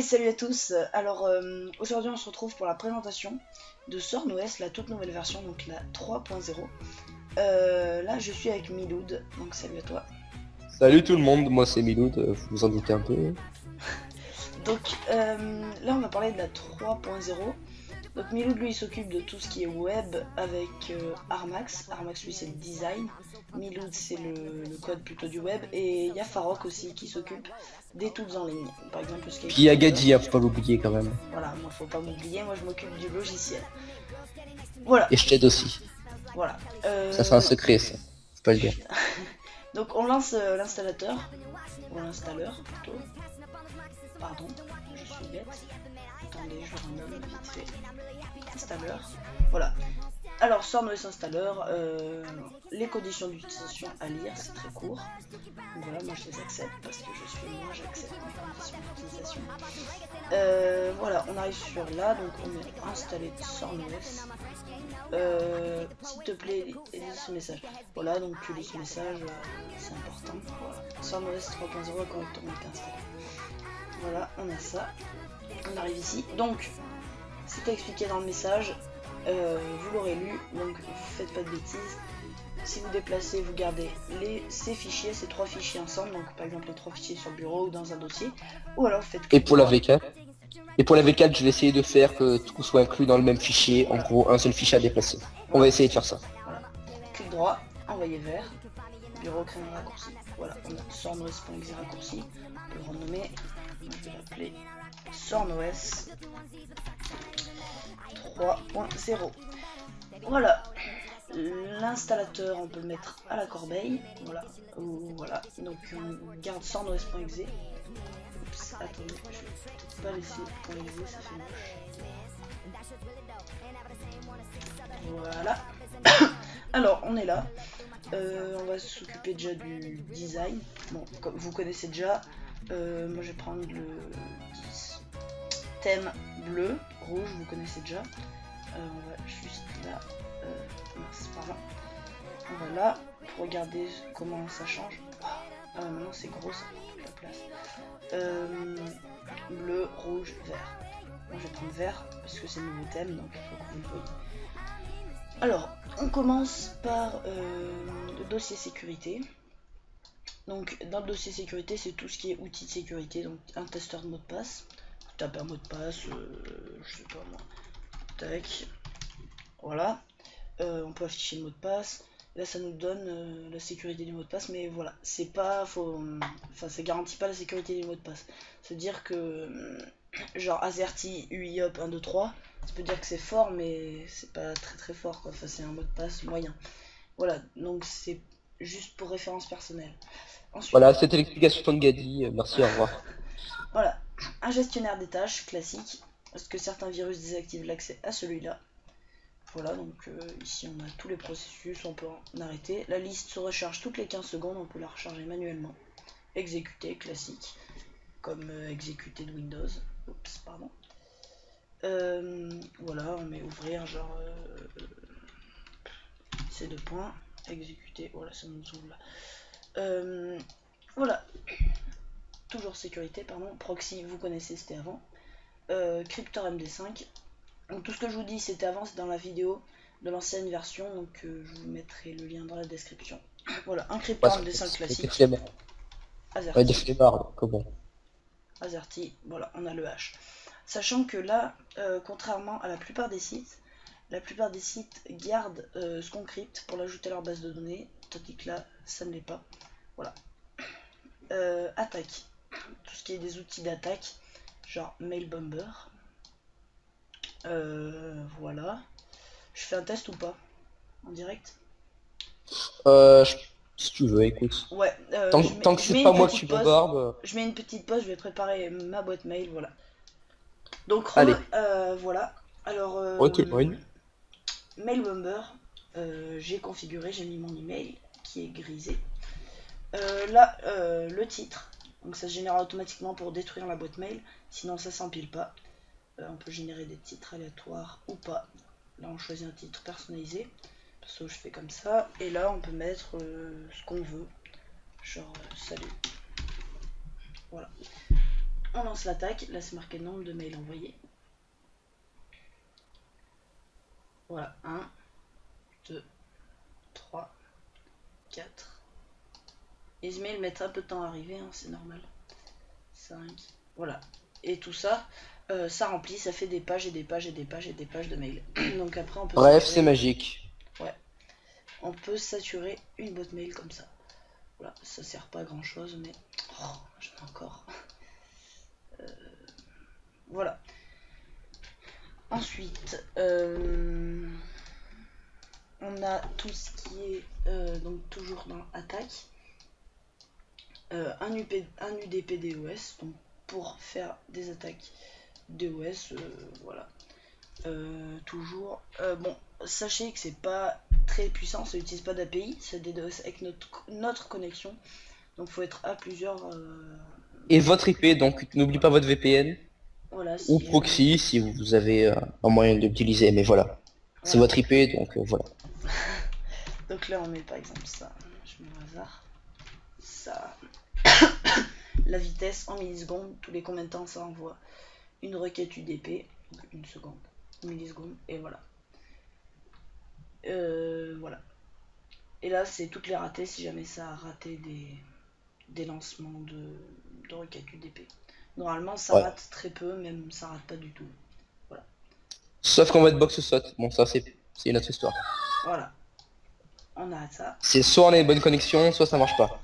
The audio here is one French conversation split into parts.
salut à tous. Alors aujourd'hui on se retrouve pour la présentation de SornOS, la toute nouvelle version, donc la 3.0. Là je suis avec Miloud, donc salut à toi. Salut tout le monde, moi c'est Miloud, vous vous en doutez un peu. Donc là on va parler de la 3.0. Donc Miloud lui il s'occupe de tout ce qui est web avec Armax. Armax lui c'est le design, Miloud c'est le code plutôt du web, et il y a Farok aussi qui s'occupe des tools en ligne. Par exemple Skype. Puis il y a Gadji, faut pas l'oublier quand même. Voilà, moi faut pas m'oublier, moi je m'occupe du logiciel. Voilà. Et je t'aide aussi. Voilà. Ça c'est un secret ça, faut pas le dire. Donc on lance l'installateur, ou l'installeur plutôt. Pardon, je suis bête. Attendez, je renomme vite fait. Installeur. Voilà. Alors SornOS installeur, les conditions d'utilisation à lire, c'est très court. Donc voilà, moi je les accepte parce que je suis moi, j'accepte les conditions d'utilisation. Voilà, on arrive sur là, donc on est installé SornOS. S'il te plaît, lis ce message. Voilà, donc tu lis ce message, c'est important. Voilà. SornOS 3.0 a correctement été installé. Voilà, on a ça. On arrive ici. Donc, c'est expliqué dans le message. Vous l'aurez lu, donc faites pas de bêtises. Si vous déplacez, vous gardez ces fichiers, ces trois fichiers ensemble. Donc, par exemple, les trois fichiers sur le bureau ou dans un dossier. Ou alors, vous faites. Et pour la V4 Et pour la V4, je vais essayer de faire que tout soit inclus dans le même fichier. En gros, un seul fichier à déplacer. On va essayer de faire ça. Voilà. Clic droit, envoyer vers. Bureau, créer un raccourci. Voilà, on a SornOS.exe raccourci. On peut le renommer. Je vais l'appeler SornOS 3.0. Voilà. L'installateur, on peut le mettre à la corbeille. Voilà. Voilà. Donc on garde SornOS.exe. Oups, attendez, je vais peut-être pas laisser .exe, ça fait moche. Voilà. Alors, on est là. On va s'occuper déjà du design. Bon, comme vous connaissez déjà, moi je vais prendre le thème bleu, rouge, vous connaissez déjà. On va juste là. Mince, pardon. On va là pour regarder comment ça change. Maintenant c'est gros, ça prend toute la place. Bleu, rouge, vert. Moi je vais prendre vert parce que c'est le nouveau thème, donc il faut que vous le voyez. Alors, on commence par le dossier sécurité. Donc, dans le dossier sécurité, c'est tout ce qui est outils de sécurité. Donc, un testeur de mot de passe. Vous tapez un mot de passe, je sais pas moi. Tac. Voilà. On peut afficher le mot de passe. Là, ça nous donne la sécurité du mot de passe. Mais voilà, c'est pas. Enfin, ça garantit pas la sécurité du mot de passe. C'est-à-dire que. Genre AZERTY UIOP 1, 2, 3, ça peut dire que c'est fort, mais c'est pas très fort quoi. Enfin, c'est un mot de passe moyen. Voilà, donc c'est juste pour référence personnelle. Ensuite, voilà, c'était l'explication de Gadji, merci, au revoir. Voilà, un gestionnaire des tâches classique, parce que certains virus désactivent l'accès à celui-là. Voilà, donc ici on a tous les processus, on peut en arrêter. La liste se recharge toutes les 15 secondes, on peut la recharger manuellement. Exécuter, classique, comme exécuter de Windows. Oups, pardon. Voilà, on met ouvrir, genre ces deux points, exécuter, voilà, ça nous ouvre là. Voilà, toujours sécurité, pardon, proxy, vous connaissez, c'était avant. Cryptor MD5, donc tout ce que je vous dis, c'était avant, c'est dans la vidéo de l'ancienne version, donc je vous mettrai le lien dans la description. Voilà, un Cryptor MD5 classique. AZERTY. Ouais, des flemmards, comment AZERTY, voilà, on a le H. Sachant que là, contrairement à la plupart des sites gardent ce qu'on crypte pour l'ajouter à leur base de données, tandis que là, ça ne l'est pas. Voilà. Attaque. Tout ce qui est des outils d'attaque, genre Mailbomber. Voilà. Je fais un test ou pas? En direct? Si tu veux, écoute. Ouais. Tant que c'est pas moi qui bombarde. Je mets une petite pause, je vais préparer ma boîte mail, voilà. Donc, allez. voilà. Alors, Mailbomber, j'ai configuré, j'ai mis mon email qui est grisé. Là, le titre, donc ça se génère automatiquement pour détruire la boîte mail, sinon ça s'empile pas. On peut générer des titres aléatoires ou pas. Là, on choisit un titre personnalisé. Perso, je fais comme ça. Et là, on peut mettre ce qu'on veut. Genre, salut. Voilà. on lance l'attaque. Là c'est marqué nombre de mails envoyés. Voilà, 1, 2, 3, 4. Les emails mettent un peu de temps à arriver, hein, c'est normal. 5, voilà. Et tout ça, ça remplit, ça fait des pages et des pages et des pages et des pages de mails. Donc après on peut... Bref, c'est magique. Ouais. On peut saturer une boîte mail comme ça. Voilà, ça sert pas à grand chose, mais... Oh, j'en ai encore. Voilà. Ensuite, on a tout ce qui est donc toujours dans attaque, un UDP DOS, donc pour faire des attaques DOS, voilà. Toujours, bon, sachez que c'est pas très puissant, ça n'utilise pas d'API, c'est des DOS avec notre connexion, donc faut être à plusieurs. Et votre IP, donc n'oublie pas votre VPN. Voilà, Ou proxy si vous avez un moyen d'utiliser, mais voilà. C'est votre IP, donc voilà. Donc là on met par exemple ça, je mets au hasard, ça, la vitesse en millisecondes, tous les combien de temps ça envoie une requête UDP, une seconde, une milliseconde, et voilà. Voilà. Et là c'est toutes les ratées si jamais ça a raté des lancements de requêtes UDP. Normalement ça rate très peu, même ça rate pas du tout. Voilà. Sauf quand votre box saute. Bon ça c'est une autre histoire. Voilà. On a ça. C'est soit on a une bonne connexion, soit ça marche pas.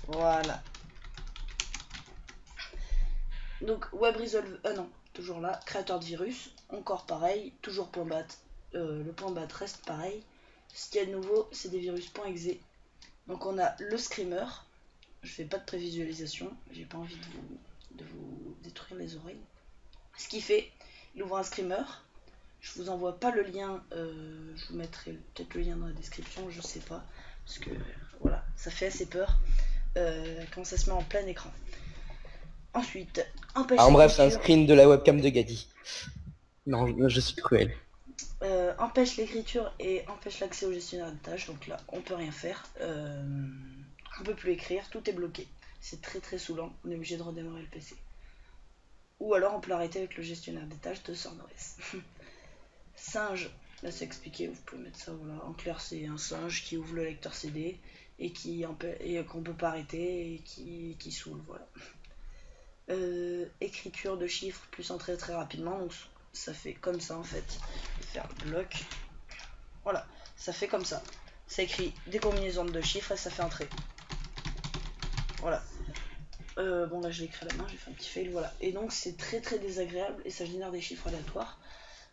Voilà. Donc WebResolve, non, toujours là, créateur de virus, encore pareil, toujours .bat, le .bat reste pareil. Ce qu'il y a de nouveau, c'est des virus.exe. Donc on a le screamer, je fais pas de prévisualisation, j'ai pas envie de vous détruire les oreilles. Ce qu'il fait, il ouvre un screamer, je vous envoie pas le lien, je vous mettrai peut-être le lien dans la description, je sais pas, parce que voilà, ça fait assez peur quand ça se met en plein écran. Ensuite, empêche. En bref, c'est un screen de la webcam de Gadi. Non, je suis cruel. Empêche l'écriture et empêche l'accès au gestionnaire de tâches, donc là on peut rien faire. On peut plus écrire, tout est bloqué. C'est très très saoulant, on est obligé de redémarrer le PC. Ou alors on peut l'arrêter avec le gestionnaire des tâches de SoundOS. Singe, là c'est expliqué, vous pouvez mettre ça, voilà. En clair c'est un singe qui ouvre le lecteur CD et qu'on peut pas arrêter et qui saoule, voilà. Écriture de chiffres plus entrer très rapidement, donc ça fait comme ça en fait. Faire le bloc, voilà, ça fait comme ça. Ça écrit des combinaisons de chiffres et ça fait entrer. Voilà. Bon là je l'ai écrit à la main, j'ai fait un petit fail, voilà. Et donc c'est très très désagréable et ça génère des chiffres aléatoires.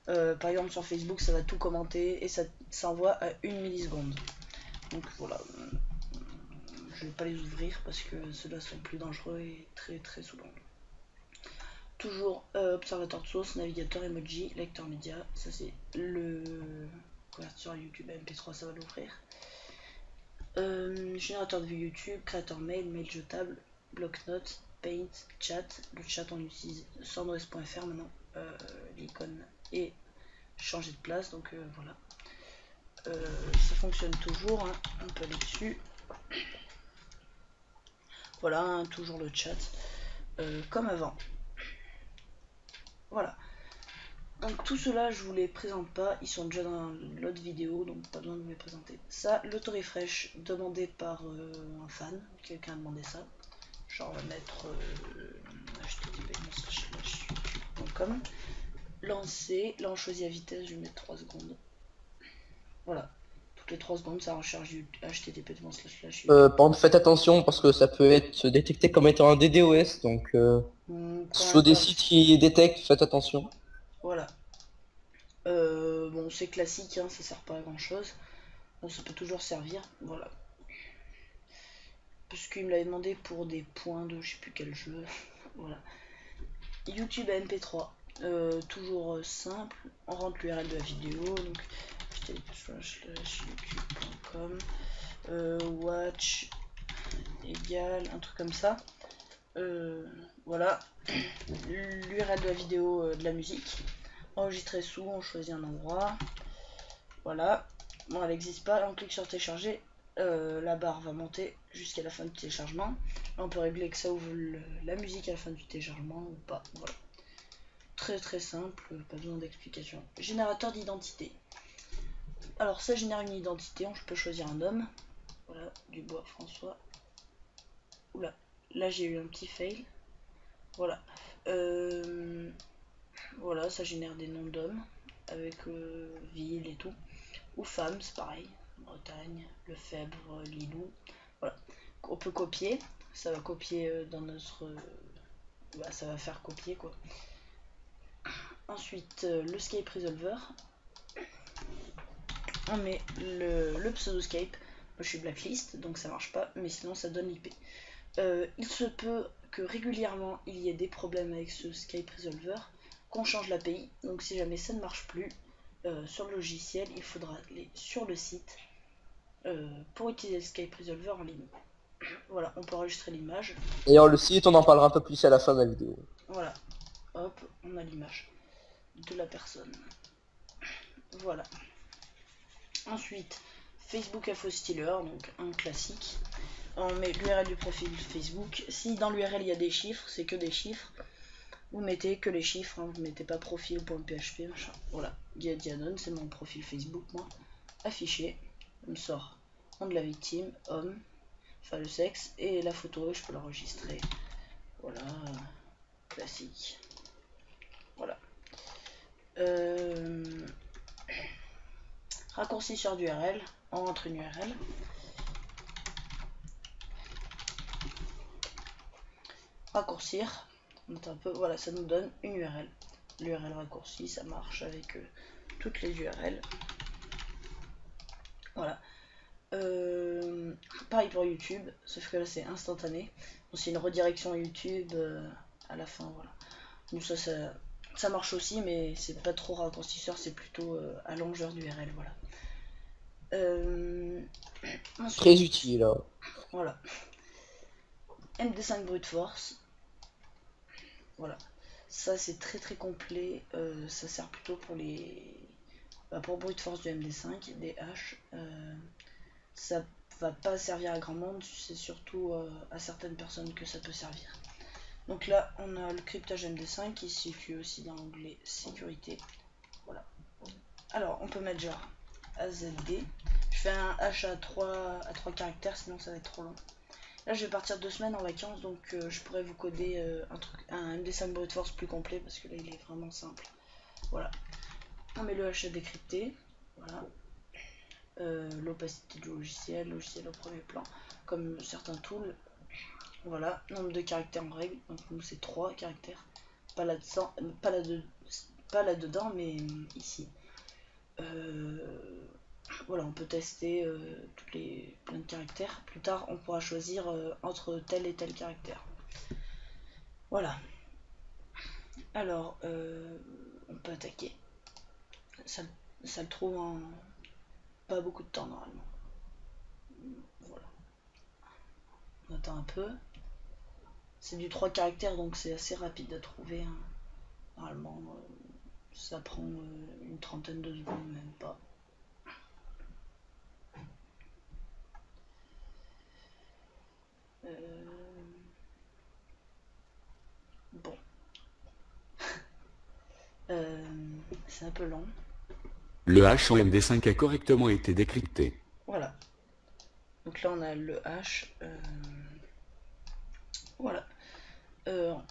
Par exemple sur Facebook ça va tout commenter et ça envoie à 1 milliseconde. Donc voilà. Je vais pas les ouvrir parce que ceux-là sont plus dangereux et très très souvent. Toujours observateur de source, navigateur, emoji, lecteur média, ça c'est le convertir YouTube à MP3, ça va l'ouvrir. Générateur de vue YouTube, créateur mail, mail jetable, bloc-notes, paint, chat. Le chat on utilise SoundOS.fr maintenant, l'icône est changée de place, donc voilà. Ça fonctionne toujours, hein. On peut aller dessus. Voilà, hein, toujours le chat, comme avant. Voilà. Donc tout cela, je vous les présente pas, ils sont déjà dans l'autre vidéo, donc pas besoin de vous les présenter. Ça, l'auto-refresh demandé par un fan, quelqu'un a demandé ça. Genre on va mettre http://youtube.com. Lancer, là on choisit la vitesse, je vais mettre 3 secondes. Voilà. Toutes les 3 secondes, ça recharge http://. Par contre, faites attention parce que ça peut être détecté comme étant un DDoS, donc sur des sites qui détectent, faites attention. Voilà. Bon, c'est classique, hein, ça sert pas à grand chose. Bon, ça peut toujours servir, voilà. Parce qu'il me l'avait demandé pour des points de je sais plus quel jeu. Voilà. YouTube à MP3, toujours simple. On rentre l'URL de la vidéo, donc http://youtube.com. Watch égale un truc comme ça. Voilà. L'URL de la vidéo de la musique. Enregistrer sous, on choisit un endroit. Voilà. Bon, elle n'existe pas, on clique sur télécharger. la barre va monter jusqu'à la fin du téléchargement. Là, on peut régler que ça ouvre la musique à la fin du téléchargement ou pas. Voilà. Très très simple, pas besoin d'explication. Générateur d'identité. Alors ça génère une identité, on peut choisir un homme. Voilà, Dubois François. Oula, là j'ai eu un petit fail. Voilà. Voilà, ça génère des noms d'hommes avec ville et tout. Ou femmes, c'est pareil. Bretagne, Lefebvre, Lilou. Voilà. On peut copier. Ça va copier dans notre... bah, ça va faire copier quoi. Ensuite, le Skype Resolver. On met le pseudoscape. Moi je suis blacklist, donc ça marche pas, mais sinon ça donne l'IP. Il se peut que régulièrement il y ait des problèmes avec ce Skype Resolver, qu'on change l'API. Donc si jamais ça ne marche plus sur le logiciel, il faudra aller sur le site pour utiliser le Skype Resolver en ligne. Voilà, on peut enregistrer l'image. D'ailleurs le site, on en parlera un peu plus à la fin de la vidéo. Voilà, hop, on a l'image de la personne. Voilà. Ensuite, Facebook Info Stealer, donc un classique. On met l'URL du profil Facebook. Si dans l'URL il y a des chiffres, c'est que des chiffres. Vous mettez que les chiffres, hein, vous mettez pas profil.php, machin. Voilà, Dianon, c'est mon profil Facebook, moi. Affiché, il me sort nom de la victime, homme, enfin le sexe, et la photo, je peux l'enregistrer. Voilà, classique. Voilà. Raccourcisseur d'URL, on rentre une URL. Raccourcir, on un peu, voilà, ça nous donne une URL. L'URL raccourci, ça marche avec toutes les URL. Voilà. Pareil pour YouTube, sauf que là c'est instantané. C'est une redirection YouTube à la fin, voilà. Donc ça marche aussi, mais c'est pas trop raccourcisseur, c'est plutôt allongeur d'URL, voilà. Ensuite, très utile. Hein. Voilà. MD5 Brute Force. Voilà. Ça c'est très très complet. Ça sert plutôt pour les... pour Brute Force du MD5, des haches. Ça va pas servir à grand monde, c'est surtout à certaines personnes que ça peut servir. Donc là on a le cryptage MD5 qui se situe aussi dans l'onglet sécurité. Voilà. Alors on peut mettre genre AZD. Je fais un H à 3 caractères, sinon ça va être trop long. Là je vais partir 2 semaines en vacances, donc je pourrais vous coder un MD5 Brute Force plus complet parce que là il est vraiment simple. Voilà. On met le H à décrypter. Voilà. L'opacité du logiciel au premier plan, comme certains tools. Voilà, nombre de caractères en règle, donc nous c'est 3 caractères, pas là-dedans, pas là-dedans, mais ici. Voilà, on peut tester tous les plein de caractères. Plus tard, on pourra choisir entre tel et tel caractère. Voilà. Alors, on peut attaquer. Ça le trouve en pas beaucoup de temps normalement. Voilà. On attend un peu. C'est du 3 caractères, donc c'est assez rapide à trouver. Hein. Normalement, ça prend une trentaine de secondes, même pas. Bon. C'est un peu long. Le H en MD5 a correctement été décrypté. Voilà. Donc là on a le H. Voilà.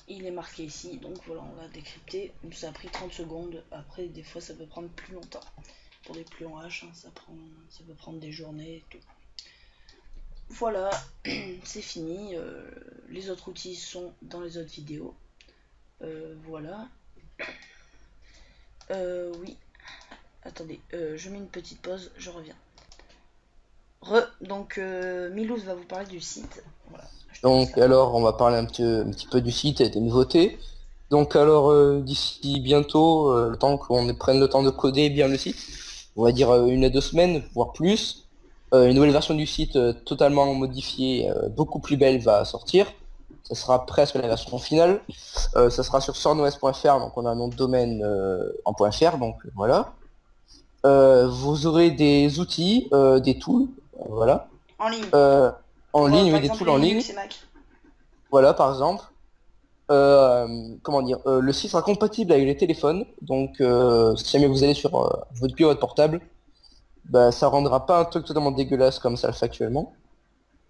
Il est marqué ici, donc voilà, on l'a décrypté. Ça a pris 30 secondes. Après, des fois, ça peut prendre plus longtemps. Pour des plus longs H, hein, ça peut prendre des journées et tout. Voilà, c'est fini. Les autres outils sont dans les autres vidéos. Voilà. Oui. Attendez, je mets une petite pause, je reviens. Donc, Milouz va vous parler du site. Voilà. Donc alors on va parler un petit peu du site et des nouveautés. Donc alors d'ici bientôt, le temps qu'on prenne le temps de coder bien le site, on va dire 1 à 2 semaines, voire plus, une nouvelle version du site totalement modifiée, beaucoup plus belle va sortir. Ça sera presque la version finale. Ça sera sur sornos.fr, donc on a un nom de domaine en .fr, donc voilà. Vous aurez des outils, des tools, voilà. En ligne. En Ouais, ligne, par oui, des exemple, tools en ligne. Linux et Mac. Voilà, par exemple. Comment dire, le site sera compatible avec les téléphones. Donc, si jamais vous allez sur votre bureau, votre portable, bah, ça rendra pas un truc totalement dégueulasse comme ça le fait actuellement.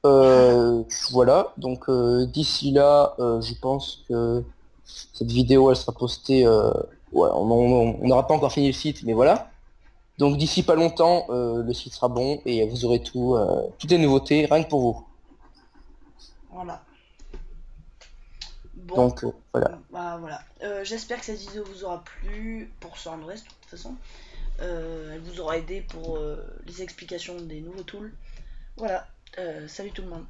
Voilà. Donc, d'ici là, je pense que cette vidéo, elle sera postée. Ouais, on n'aura pas encore fini le site, mais voilà. Donc, d'ici pas longtemps, le site sera bon et vous aurez toutes les nouveautés, rien que pour vous. Voilà. Bon, Donc, voilà. bah voilà. J'espère que cette vidéo vous aura plu pour San Andreas, de toute façon. Elle vous aura aidé pour les explications des nouveaux tools. Voilà. Salut tout le monde.